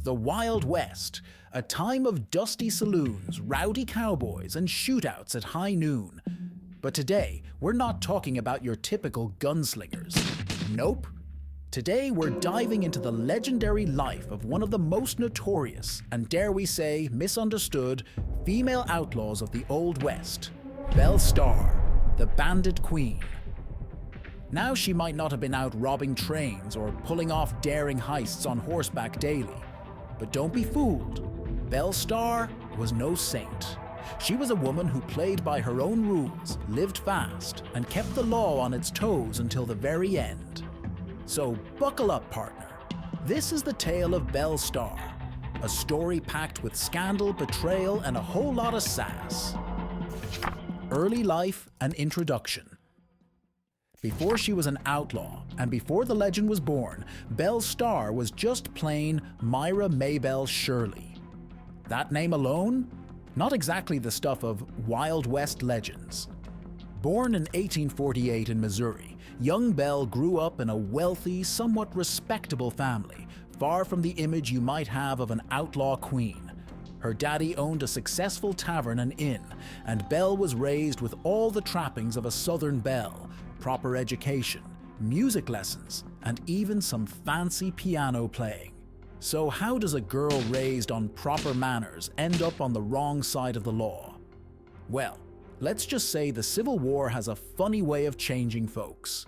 The Wild West, a time of dusty saloons, rowdy cowboys, and shootouts at high noon. But today, we're not talking about your typical gunslingers. Nope. Today, we're diving into the legendary life of one of the most notorious, and dare we say, misunderstood, female outlaws of the Old West, Belle Starr, the Bandit Queen. Now, she might not have been out robbing trains or pulling off daring heists on horseback daily. But don't be fooled. Belle Starr was no saint. She was a woman who played by her own rules, lived fast, and kept the law on its toes until the very end. So buckle up, partner. This is the tale of Belle Starr, a story packed with scandal, betrayal, and a whole lot of sass. Early life and introduction. Before she was an outlaw, and before the legend was born, Belle Starr was just plain Myra Maybelle Shirley. That name alone? Not exactly the stuff of Wild West legends. Born in 1848 in Missouri, young Belle grew up in a wealthy, somewhat respectable family, far from the image you might have of an outlaw queen. Her daddy owned a successful tavern and inn, and Belle was raised with all the trappings of a Southern belle: proper education, music lessons, and even some fancy piano playing. So how does a girl raised on proper manners end up on the wrong side of the law? Well, let's just say the Civil War has a funny way of changing folks.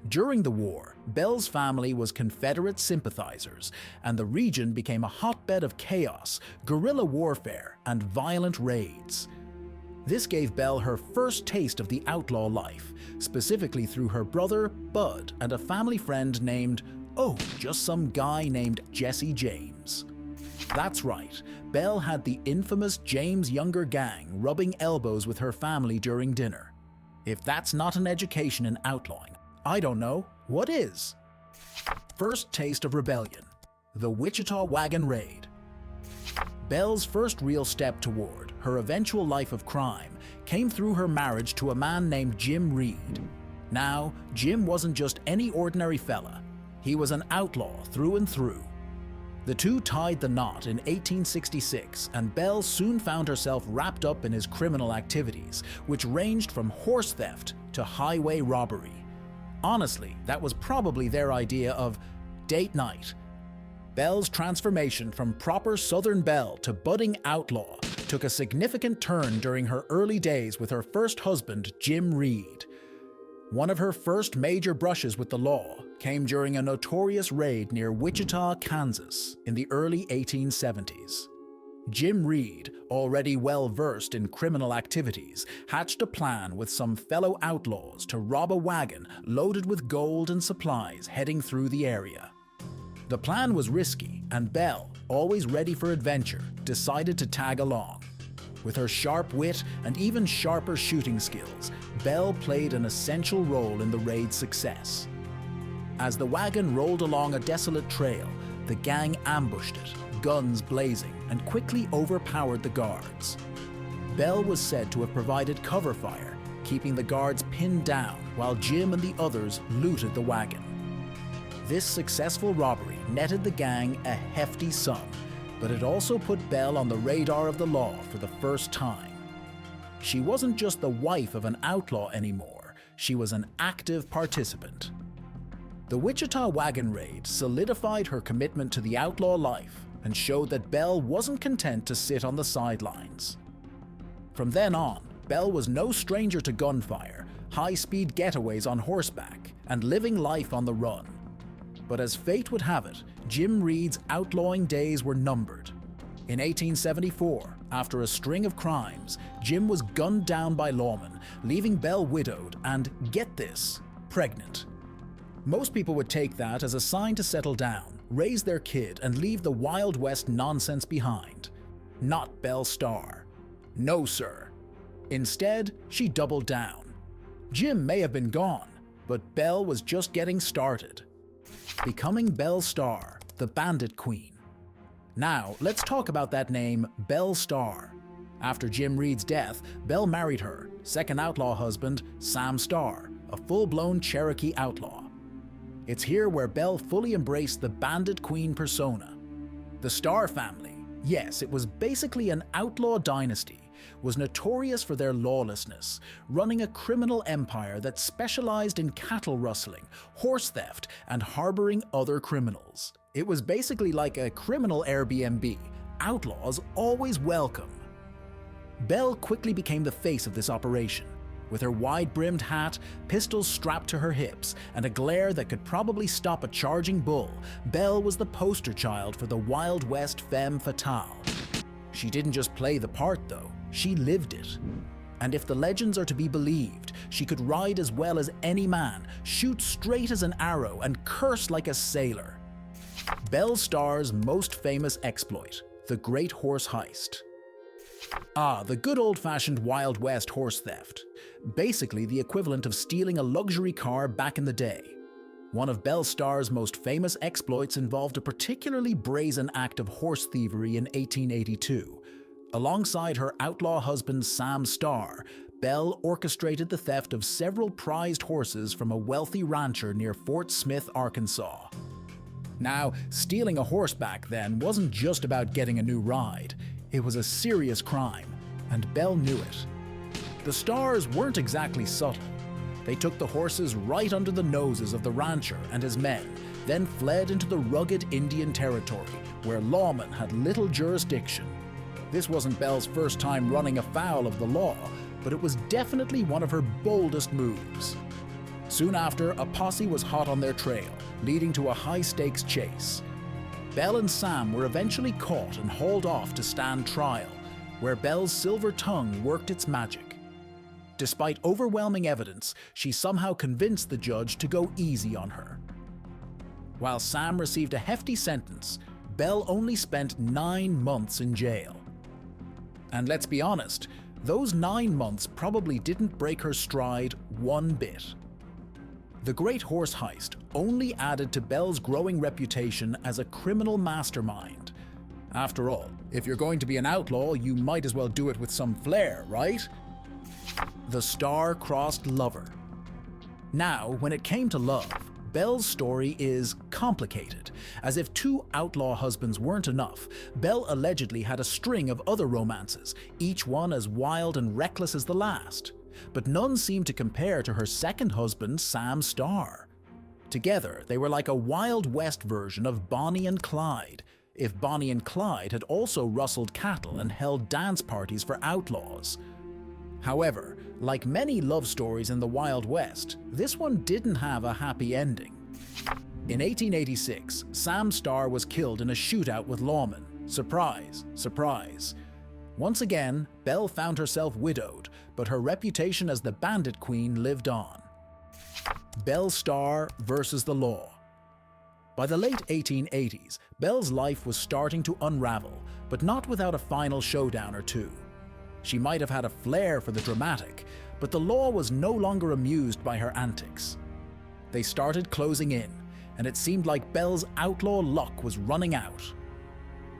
During the war, Belle's family was Confederate sympathizers, and the region became a hotbed of chaos, guerrilla warfare, and violent raids. This gave Belle her first taste of the outlaw life, specifically through her brother, Bud, and a family friend named, just some guy named Jesse James. That's right, Belle had the infamous James Younger gang rubbing elbows with her family during dinner. If that's not an education in outlawing, I don't know what is. First taste of rebellion: the Witchita Wagon Raid. Belle's first real step toward her eventual life of crime came through her marriage to a man named Jim Reed. Now, Jim wasn't just any ordinary fella. He was an outlaw through and through. The two tied the knot in 1866, and Belle soon found herself wrapped up in his criminal activities, which ranged from horse theft to highway robbery. Honestly, that was probably their idea of date night. Belle's transformation from proper Southern belle to budding outlaw took a significant turn during her early days with her first husband, Jim Reed. One of her first major brushes with the law came during a notorious raid near Wichita, Kansas, in the early 1870s. Jim Reed, already well-versed in criminal activities, hatched a plan with some fellow outlaws to rob a wagon loaded with gold and supplies heading through the area. The plan was risky, and Belle, always ready for adventure, decided to tag along. With her sharp wit and even sharper shooting skills, Belle played an essential role in the raid's success. As the wagon rolled along a desolate trail, the gang ambushed it, guns blazing, and quickly overpowered the guards. Belle was said to have provided cover fire, keeping the guards pinned down while Jim and the others looted the wagon. This successful robbery netted the gang a hefty sum, but it also put Belle on the radar of the law for the first time. She wasn't just the wife of an outlaw anymore, she was an active participant. The Wichita Wagon Raid solidified her commitment to the outlaw life and showed that Belle wasn't content to sit on the sidelines. From then on, Belle was no stranger to gunfire, high-speed getaways on horseback, and living life on the run. But as fate would have it, Jim Reed's outlawing days were numbered. In 1874, after a string of crimes, Jim was gunned down by lawmen, leaving Belle widowed and, get this, pregnant. Most people would take that as a sign to settle down, raise their kid, and leave the Wild West nonsense behind. Not Belle Starr. No, sir. Instead, she doubled down. Jim may have been gone, but Belle was just getting started. Becoming Belle Starr, the Bandit Queen. Now, let's talk about that name, Belle Starr. After Jim Reed's death, Belle married her second outlaw husband, Sam Starr, a full-blown Cherokee outlaw. It's here where Belle fully embraced the Bandit Queen persona. The Starr family, yes, it was basically an outlaw dynasty, was notorious for their lawlessness, running a criminal empire that specialized in cattle rustling, horse theft, and harboring other criminals. It was basically like a criminal Airbnb, outlaws always welcome. Belle quickly became the face of this operation. With her wide-brimmed hat, pistols strapped to her hips, and a glare that could probably stop a charging bull, Belle was the poster child for the Wild West femme fatale. She didn't just play the part though, she lived it. And if the legends are to be believed, she could ride as well as any man, shoot straight as an arrow, and curse like a sailor. Belle Starr's most famous exploit, the Great Horse Heist. The good old-fashioned Wild West horse theft. Basically the equivalent of stealing a luxury car back in the day. One of Belle Starr's most famous exploits involved a particularly brazen act of horse thievery in 1882. Alongside her outlaw husband Sam Starr, Belle orchestrated the theft of several prized horses from a wealthy rancher near Fort Smith, Arkansas. Now, stealing a horse back then wasn't just about getting a new ride. It was a serious crime, and Belle knew it. The Starrs weren't exactly subtle. They took the horses right under the noses of the rancher and his men, then fled into the rugged Indian territory, where lawmen had little jurisdiction. This wasn't Belle's first time running afoul of the law, but it was definitely one of her boldest moves. Soon after, a posse was hot on their trail, leading to a high-stakes chase. Belle and Sam were eventually caught and hauled off to stand trial, where Belle's silver tongue worked its magic. Despite overwhelming evidence, she somehow convinced the judge to go easy on her. While Sam received a hefty sentence, Belle only spent 9 months in jail. And let's be honest, those 9 months probably didn't break her stride one bit. The Great Horse Heist only added to Belle's growing reputation as a criminal mastermind. After all, if you're going to be an outlaw, you might as well do it with some flair, right? The star-crossed lover. Now, when it came to love, Belle's story is complicated. As if 2 outlaw husbands weren't enough, Belle allegedly had a string of other romances, each one as wild and reckless as the last. But none seemed to compare to her second husband, Sam Starr. Together, they were like a Wild West version of Bonnie and Clyde, if Bonnie and Clyde had also rustled cattle and held dance parties for outlaws. However, like many love stories in the Wild West, this one didn't have a happy ending. In 1886, Sam Starr was killed in a shootout with lawmen. Surprise, surprise. Once again, Belle found herself widowed, but her reputation as the Bandit Queen lived on. Belle Starr versus the law. By the late 1880s, Belle's life was starting to unravel, but not without a final showdown or two. She might have had a flair for the dramatic, but the law was no longer amused by her antics. They started closing in, and it seemed like Belle's outlaw luck was running out.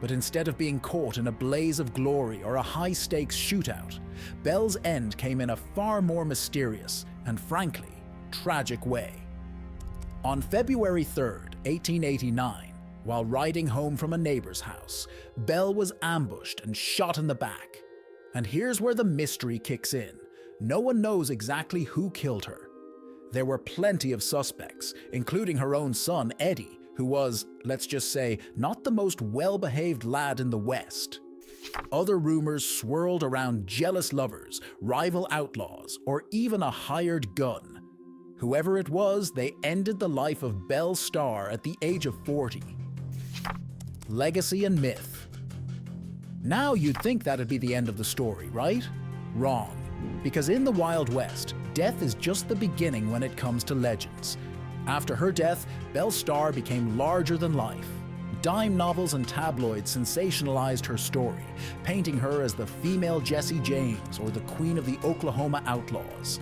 But instead of being caught in a blaze of glory or a high-stakes shootout, Belle's end came in a far more mysterious and, frankly, tragic way. On February 3rd, 1889, while riding home from a neighbor's house, Belle was ambushed and shot in the back. And here's where the mystery kicks in. No one knows exactly who killed her. There were plenty of suspects, including her own son, Eddie, who was, let's just say, not the most well-behaved lad in the West. Other rumors swirled around jealous lovers, rival outlaws, or even a hired gun. Whoever it was, they ended the life of Belle Starr at the age of 40. Legacy and myth. Now you'd think that'd be the end of the story, right? Wrong. Because in the Wild West, death is just the beginning when it comes to legends. After her death, Belle Starr became larger than life. Dime novels and tabloids sensationalized her story, painting her as the female Jesse James or the queen of the Oklahoma Outlaws.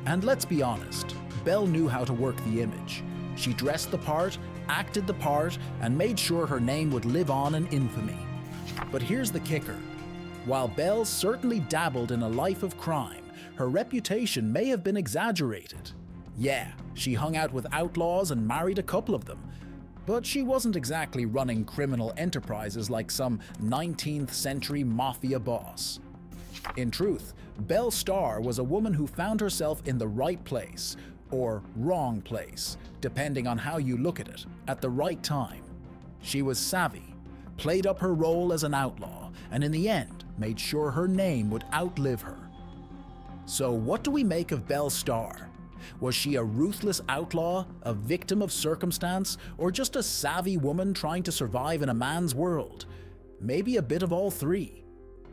And let's be honest, Belle knew how to work the image. She dressed the part, acted the part, and made sure her name would live on in infamy. But here's the kicker. While Belle certainly dabbled in a life of crime, her reputation may have been exaggerated. Yeah, she hung out with outlaws and married a couple of them. But she wasn't exactly running criminal enterprises like some 19th century mafia boss. In truth, Belle Starr was a woman who found herself in the right place, or wrong place, depending on how you look at it, at the right time. She was savvy, played up her role as an outlaw, and in the end, made sure her name would outlive her. So what do we make of Belle Starr? Was she a ruthless outlaw, a victim of circumstance, or just a savvy woman trying to survive in a man's world? Maybe a bit of all three.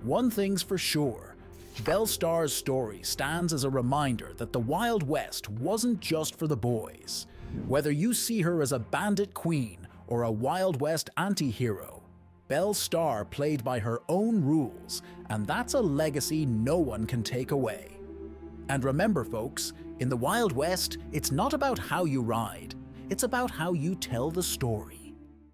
One thing's for sure, Belle Starr's story stands as a reminder that the Wild West wasn't just for the boys. Whether you see her as a bandit queen or a Wild West anti-hero, Belle Starr played by her own rules, and that's a legacy no one can take away. And remember, folks, in the Wild West, it's not about how you ride, it's about how you tell the story.